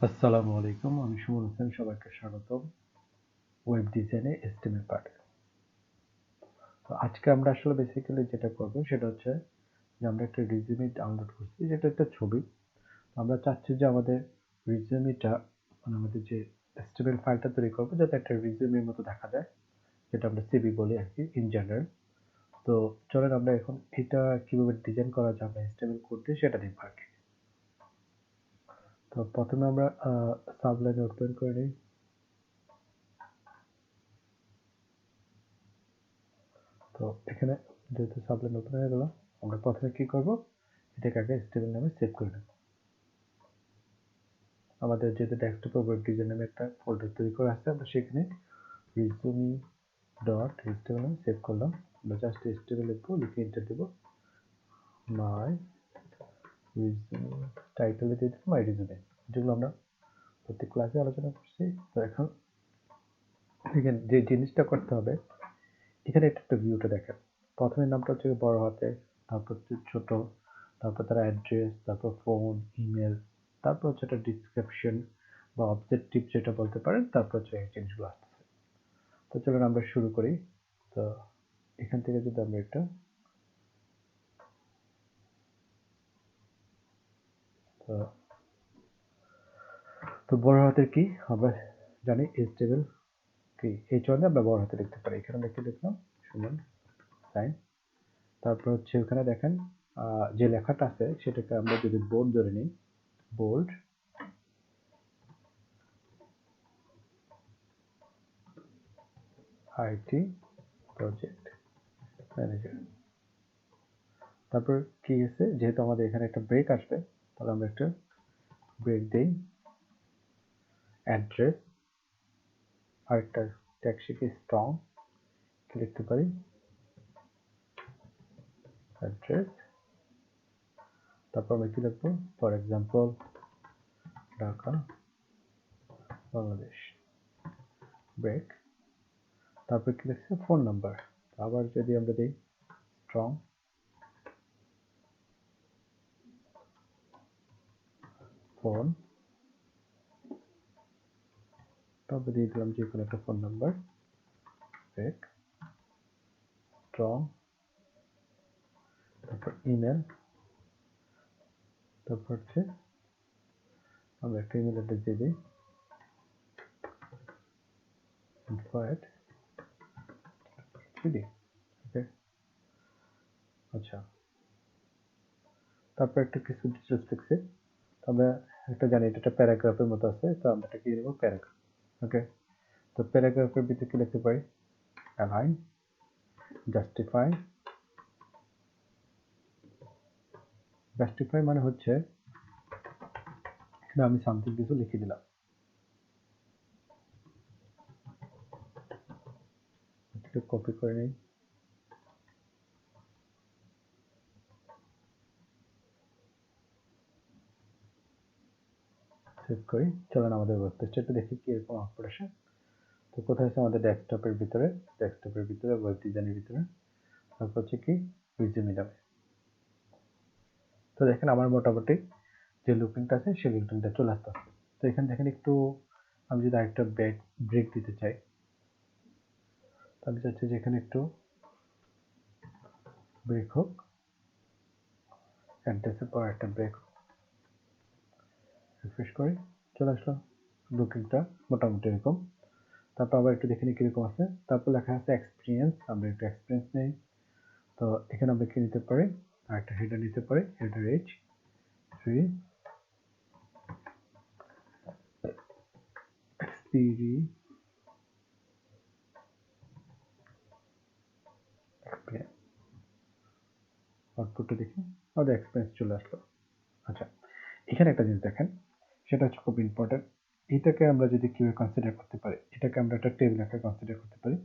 আসসালামু আলাইকুম, আমি সুমন হোসেন, সবাইকে স্বাগতম ওয়েব ডিজাইনে এসটিএমএল পার্টে। তো আজকে আমরা আসলে বেসিক্যালি যেটা করব সেটা হচ্ছে যে আমরা একটা রিজিউমি ডাউনলোড করছি, যেটা একটা ছবি। আমরা চাচ্ছি যে আমাদের রিজিউমিটা মানে আমাদের যে এসটিএমএল ফাইলটা তৈরি করব যাতে একটা রিজিউমির মতো দেখা যায়, যেটা আমরা সিভি বলি আর কি ইন জেনারেল। তো চলেন আমরা এখন এটা কিভাবে ডিজাইন করা যায় আমরা এসটিএমএল কোড দিয়ে সেটা দেখব আর কি। তো প্রথমে আমরা সাবলাইন ওপেন করে নিই। তো এখানে যেহেতু সাবলাইন ওপেন হয়ে গেল, আমরা প্রথমে কি করব, এটাকে আগে এসটিএমএল নামে সেভ করে নেব। আমাদের যেহেতু ডেস্কটপে ওয়েব ডিজাইন নামে একটা ফোল্ডার তৈরি করা আছে, আমরা সেখানে রিজুমি ডট এসটিএমএল নামে সেভ করলাম। আমরা জাস্ট এসটিএমএল লিখবো, লিখে এন্টার দেবো। মাই রিজুমি টাইটেলে দিয়ে দেবো মাই রিজুমি, যেগুলো আমরা প্রত্যেক ক্লাসে আলোচনা করছি। তো এখন এখানে যে জিনিসটা করতে হবে, এখানে একটা ভিউটা দেখেন। প্রথমে নামটা হচ্ছে বড় হাতে, তারপর হচ্ছে ছোট, তারপর তার অ্যাড্রেস, তারপর ফোন, ইমেল, তারপর হচ্ছে একটা ডিসক্রিপশন বা অবজেক্টিভ যেটা বলতে পারেন, তারপর হচ্ছে এই জিনিসগুলো আসতেছে। তো চলুন আমরা শুরু করি। তো এখান থেকে যদি আমরা একটা তো বড় হাতের কি আমরা জানি, এইচটিএমএল কি এই জন্য আমরা বড় হাতে লিখতে পারি। এখানে লিখে লিখলাম সুমন সাইন। তারপর হচ্ছে ওখানে দেখেন যে লেখাটা আছে সেটাকে আমরা যদি বোল্ড ধরে নিই, বোল্ড আইটি প্রজেক্ট ম্যানেজার। তারপর কি আছে, যেহেতু আমাদের এখানে একটা ব্রেক আসবে, তাহলে আমরা একটা ব্রেক দেই। অ্যাড্রেস আর একটা ট্যাক্সিকে স্ট্রং লিখতে পারি, অ্যাড্রেস। তারপর আমরা কি লিখবো, for example Dhaka Bangladesh, break. তারপর কি লিখছে, ফোন নাম্বার। আবার যদি আমরা দিই স্ট্রং ফোন, তারপর দিয়ে দিলাম যে কোনো একটা ফোন নাম্বার, ব্রেক, স্ট্রং, তারপর ইমেল, তারপর হচ্ছে আমরা একটা ইমেল অ্যাড্রেস দিয়ে দিই, info@3d। ওকে, আচ্ছা। তারপর একটা কিছু ডিটেলস লিখছে, আমরা একটা জানি এটা একটা প্যারাগ্রাফের মতো আছে, তো আমরা এটা কি দেবো, প্যারাগ্রাফ। ওকে, তো প্যারাগ্রাফের ভিতরে কি লিখতে পারি, অ্যালাইন, জাস্টিফাই। জাস্টিফাই মানে হচ্ছে এখানে আমি সামথিং কিছু লিখে দিলাম, একটু কপি করে নিই, সেভ করি। চলেন আমাদের ওয়েব পেজটা একটু দেখি কি এরকম আউটপুট আসে। তো কোথায় আছে, আমাদের ডেস্কটপের ভিতরে, ওয়েব ডিজাইনের ভিতরে, তারপর হচ্ছে কি রিজিউমি নামে। তো দেখেন আমার মোটামুটি যে লুকিংটা আছে সেই লুকিংটা চলে আসতে হবে। তো এখানে দেখেন একটু আমি যদি আরেকটা ব্রেক দিতে চাই, আমি চাচ্ছি যে এখানে একটু ব্রেক হোক, অ্যাড্রেসের পর একটা ব্রেক, রিফ্রেশ করি, চলে আসলো লুকিংটা মোটামুটি এরকম। তারপর আবার একটু দেখে নিই কিরকম আছে। তারপর লেখা আছে এক্সপিরিয়েন্স, আমরা একটু এক্সপিরিয়েন্স নেই। তো এখানে আমরা কি নিতে পারি, আর একটা হেডার নিতে পারি, হেডার H3 এক্সপিরিয়েন্স। আউটপুটটা দেখি, আমাদের এক্সপিরিয়েন্স চলে আসলো। আচ্ছা, এখানে একটা জিনিস দেখেন, সেটা হচ্ছে খুব ইম্পর্টেন্ট। এটাকে আমরা যদি কিভাবে কনসিডার করতে পারি, এটাকে আমরা একটা টেবিল আকারে কনসিডার করতে পারি।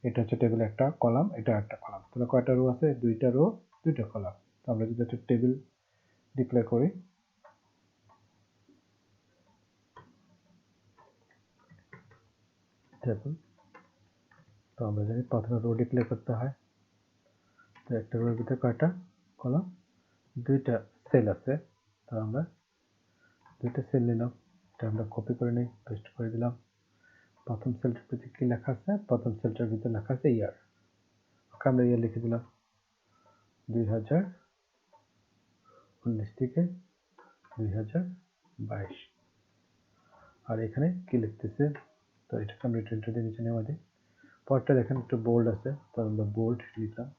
এটা হচ্ছে টেবিল একটা কলাম, এটা একটা কলাম, তাহলে কয়টা রো আছে, দুইটা রো, দুইটা কলাম। তো আমরা যদি একটা টেবিল ডিক্লেয়ার করি, টেবিল, তো আমরা জানি প্রথমে রো ডিক্লেয়ার করতে হয়। তো একটা রোর ভিতরে কয়টা কলাম, দুইটা সেল আছে, তো আমরা দুইটা সেল নিলাম। এটা আমরা কপি করে নিই, পেস্ট করে দিলাম। প্রথম সেলটার ভিতরে কি লেখা আছে? প্রথম সেলটার ভিতরে লেখা আছে ইয়ার। ওকে, আমরা ইয়ার লিখে দিলাম 2019 থেকে 2022। আর এখানে কি লিখতেছে? তো এটাকে আমরা রিটার্ন দিয়ে নিচে নেওয়া দিই। পরটা দেখেন একটু বোল্ড আছে, তো আমরা বোল্ড লিখলাম।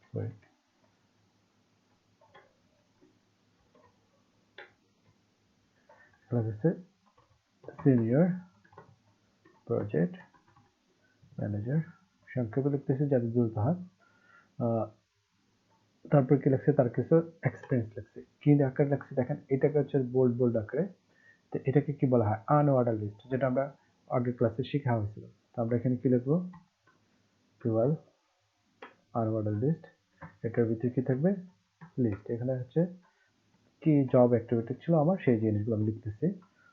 সরি, এটা হচ্ছে সিনিয়র প্রজেক্ট ম্যানেজার, সংক্ষেপে লিখতেছে যাতে দ্রুত হয়। তারপর কি লিখছে? তার কিছু এক্সপিরিয়েন্স লিখছে। কি আকারে লিখছে দেখেন, এটাকে হচ্ছে বোল্ড বোল্ড আকারে। তো এটাকে কি বলা হয়? আনঅর্ডার লিস্ট, যেটা আমরা আগের ক্লাসে শেখা হয়েছিল। তো আমরা এখানে কি লিখবো? 12 আনঅর্ডার লিস্ট। এটার ভিতরে কি থাকবে? লিস্ট। এখানে হচ্ছে কি জব অ্যাক্টিভিটি ছিল আমার, সেই জিনিসগুলো আমি লিখতেছি।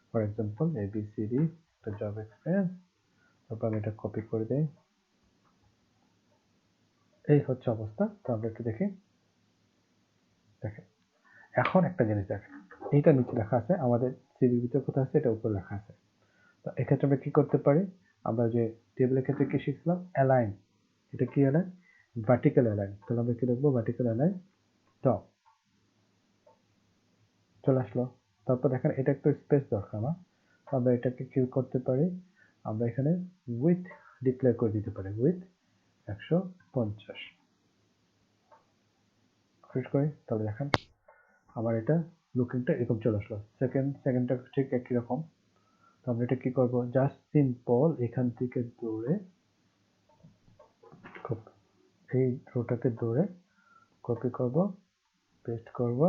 ফর এক্সাম্পল ABCD একটা জব এক্সপিরিয়েন্স। তারপর আমি এটা কপি করে দেই। এই হচ্ছে অবস্থা। তো আমরা একটু দেখি। দেখেন, এখন একটা জিনিস দেখেন, এইটা নিচে লেখা আছে, আমাদের সিভির ভিতরে কোথায় আছে? এটা উপরে লেখা আছে। তো এক্ষেত্রে আমরা কি করতে পারি? আমরা যে টেবিলের ক্ষেত্রে কি শিখলাম? অ্যালাইন। এটা কি অ্যালাইন? Vertical align. তাহলে আমরা কি লিখবো? Vertical align top. চলে আসলো। তারপর দেখেন, এটা একটু স্পেস দরকার আমার। আমরা এটাকে কি করতে পারি? আমরা এখানে উইথ ডিক্লেয়ার করে দিতে পারি, উইথ 150। ফিট করি, তাহলে দেখেন আমার এটা লুকিংটা এরকম চলে আসলো। সেকেন্ডটা ঠিক একই রকম। তো আমরা এটা কি করবো? জাস্ট সিম্পল এখান থেকে দৌড়ে এই রোটাকে দৌড়ে কপি করব, পেস্ট করব।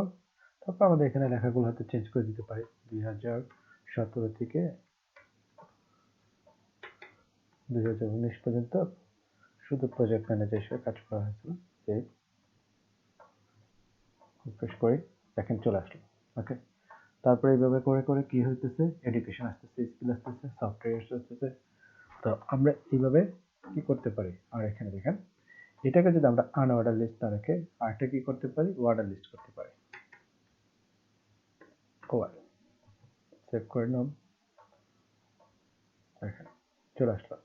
তারপর আমাদের এখানে লেখাগুলো হয়তো চেঞ্জ করে দিতে পারি। 2017 থেকে 2019 পর্যন্ত শুধু প্রজেক্ট ম্যানেজার হিসেবে কাজ করা হয়েছিল। পেস্ট করি, দেখেন চলে আসলো। ওকে, তারপরে এইভাবে করে করে কি হইতেছে? এডুকেশন আসতেছে, স্কিল আসতেছে, সফটওয়্যার আসতেছে। তো আমরা এইভাবে কি করতে পারি? আর এখানে দেখেন, এটাকে যদি আমরা আনঅর্ডার লিস্ট না রেখে আরেকটা কি করতে পারি? অর্ডার লিস্ট করতে পারি। ওয়ার সেভ করে নাম, দেখেন চলে আসলো।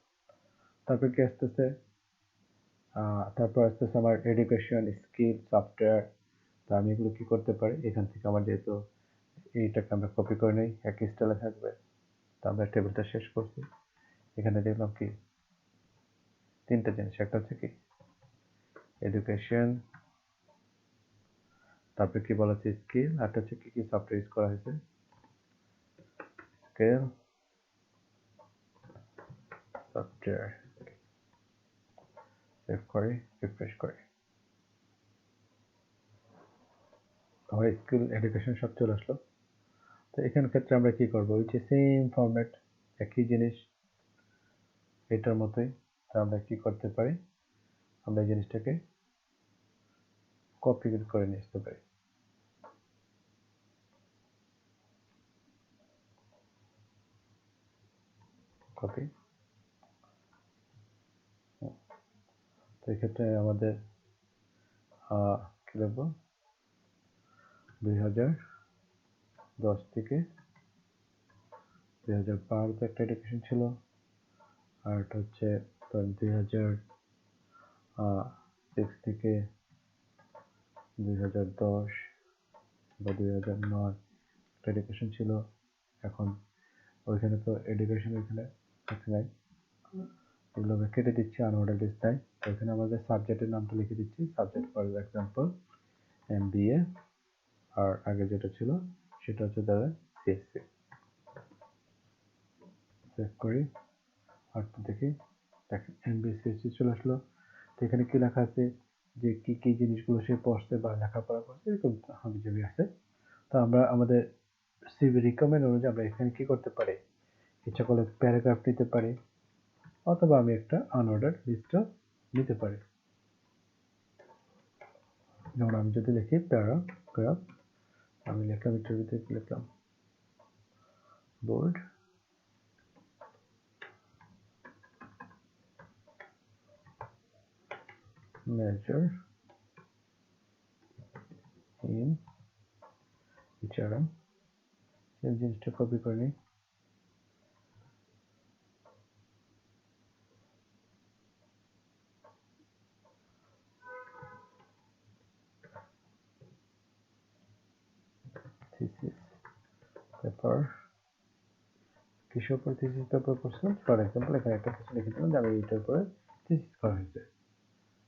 তারপর কি আসতেছে? তারপর আসতেছে আমার এডুকেশন, স্কিল, সফটওয়্যার। তো আমি এগুলো কি করতে পারি? এখান থেকে আমার যেহেতু এইটাকে আমরা কপি করে নিই, একই স্টাইলে থাকবে। তো আমরা টেবিলটা শেষ করছি। এখানে দেখলাম কি তিনটা জিনিস, একটা হচ্ছে কি এডুকেশন, তারপরে কি বলা হচ্ছে স্কিল, আর হচ্ছে কি কি সফটওয়্যার ইউজ করা হয়েছে। স্কিল, সফটওয়্যার, সেভ করে রিফ্রেশ করে আমার স্কিল, এডুকেশন সব চলে আসলো। তো এখান ক্ষেত্রে আমরা কি করবো? ওই যে সেম ফরম্যাট, একই জিনিস, এটার মতোই। তো আমরা কি করতে পারি? আমরা এই জিনিসটাকে কপি করে নিয়ে আসতে পারি। কপি। তো এক্ষেত্রে আমাদের কি লিখবো? 2010 থেকে 2012 একটা এডুকেশন ছিল, আর এটা হচ্ছে 2006 থেকে 2010 বা 2009 একটা এডুকেশন ছিল। এখন ওইখানে তো এডুকেশন এখানে নাই, এগুলো আমরা কেটে দিচ্ছি, আনঅর্ডার লিস্ট নাই। এখানে আমাদের সাবজেক্টের নামটা লিখে দিচ্ছি, সাবজেক্ট ফর এক্সাম্পল MBA, আর আগে যেটা ছিল সেটা হচ্ছে দাদা CSC। চেক করি, আর দেখি, দেখেন MBA CSC চলে আসলো। তো এখানে কি লেখা আছে? যে কি কি জিনিসগুলো সে পড়ছে বা লেখাপড়া করছে, এরকম হাবিজাবি আছে। তো আমরা আমাদের সিভি রিকমেন্ড অনুযায়ী আমরা এখানে কি করতে পারি? ইচ্ছা করলে প্যারাগ্রাফ নিতে পারি, অথবা আমি একটা আনঅর্ডার লিস্টও নিতে পারি। যেমন আমি যদি লিখি প্যারাগ্রাফ, আমি লিখলাম, এটার ভিতরে লিখলাম বোল্ড, মেজর ইন HRM, এই জিনিসটা কপি করে নিই, তারপর কিসের উপর থিসিস পেপার করছেন, ফর এক্সাম্পল এখানে একটা কিছু লিখে দিলাম যে আমি এইটার উপরে থিসিস করা হয়েছে।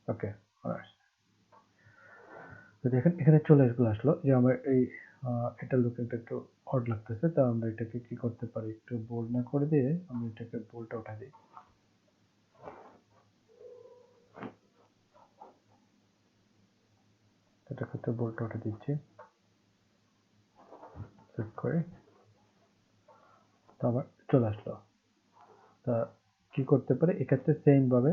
ওকে, তো দেখেন এখানে চলে আসলো যে আমার এই এটা লুকিংটা একটু অড লাগতেছে, তো আমরা এটাকে কি করতে পারি, একটু বোল্ড না করে দিয়ে আমরা এটাকে বোল্ডটা উঠা দিই। এটাকে একটু বোল্ডটা উঠে দিচ্ছি, সেভ করে। তো আবার চলে আসলো। তা কি করতে পারি এক্ষেত্রে, সেম ভাবে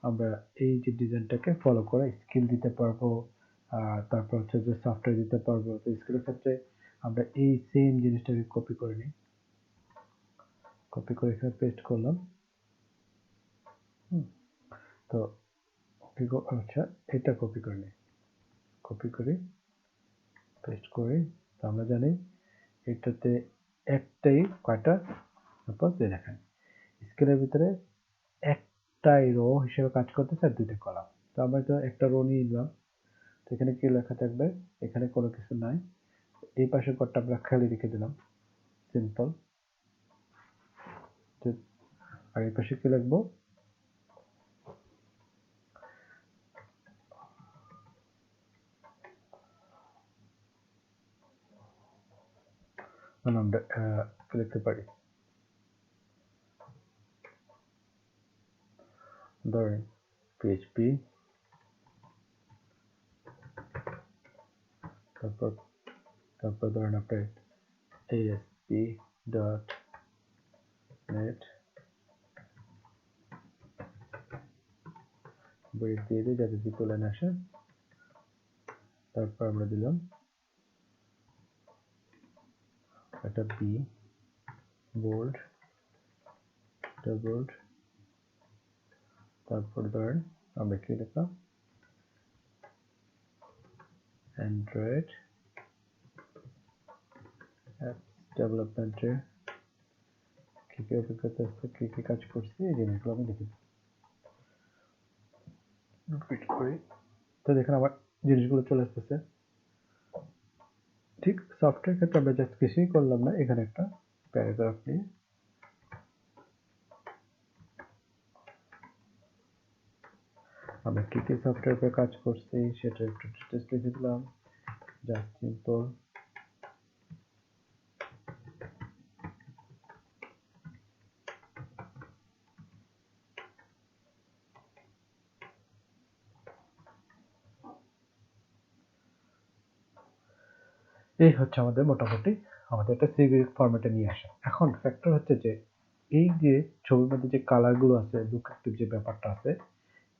আমরা এই যে ডিজাইনটাকে ফলো করে স্কিল দিতে পারবো, তারপর হচ্ছে যে সফটওয়্যার দিতে পারবো। তো স্কিলের ক্ষেত্রে আমরা এই সেম জিনিসটাকে কপি করে নিই, কপি করে এখানে পেস্ট করলাম। তো আচ্ছা এটা কপি করে নিই, কপি করি পেস্ট করি। তো আমরা জানি এটাতে একটাই কয়টা সাপোজ দেখেন স্কেলের ভিতরে একটাই রো হিসেবে কাজ করতেছে আর দুইটা কলাম। তো আমরা তো একটা রো নিয়ে নিলাম, তো এখানে কি লেখা থাকবে, এখানে কোনো কিছু নাই, এই পাশের ঘরটা আমরা খালি রেখে দিলাম সিম্পল। আর এই পাশে কি লিখবো, আমরা লিখতে পারি ধরেন পিএইচপি, তারপর ধরেন আপনার ASP ডট নেট ব্রেক দিয়ে দিই যাতে দ্বিতীয় লাইন আসে। তারপর আমরা দিলাম একটা বি বোল্ড, বোল্ড। তারপর ধরেন আমরা কি লিখলাম, অ্যান্ড্রয়েড অ্যাপস ডেভেলপমেন্টের কি কি অভিজ্ঞতা আছে, কি কি কাজ করছি, এই জিনিসগুলো আমি লিখে করি। তো দেখেন আমার জিনিসগুলো চলে আসতেছে। ঠিক সফটওয়্যার ক্ষেত্রে আমরা জাস্ট কিছুই করলাম না, এখানে একটা প্যারাগ্রাফ নিয়ে আমরা কি কি সফটওয়্যার উপরে কাজ করছি সেটা একটু ডিটেইলস লিখে দিলাম, জাস্ট সিম্পল। এই হচ্ছে আমাদের মোটামুটি আমাদের একটা সিভি ফরম্যাটে নিয়ে আসা। এখন ফ্যাক্টর হচ্ছে যে এই যে ছবির মধ্যে যে কালারগুলো আছে, লুকআপটিভ যে ব্যাপারটা আছে,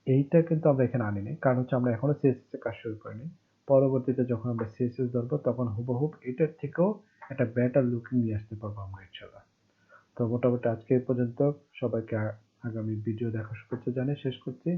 এইটা কিন্তু আমরা এখানে আনিনি, কারণ হচ্ছে আমরা এখনো সিএসএস এর কাজ শুরু করিনি। পরবর্তীতে যখন আমরা সিএসএস ধরবো তখন হুবহুব এটার থেকেও একটা বেটার লুকিং নিয়ে আসতে পারবো আমরা ইনশাআল্লাহ। তো মোটামুটি আজকে এই পর্যন্ত। সবাইকে আগামী ভিডিও দেখার শুভেচ্ছা জানিয়ে শেষ করছি।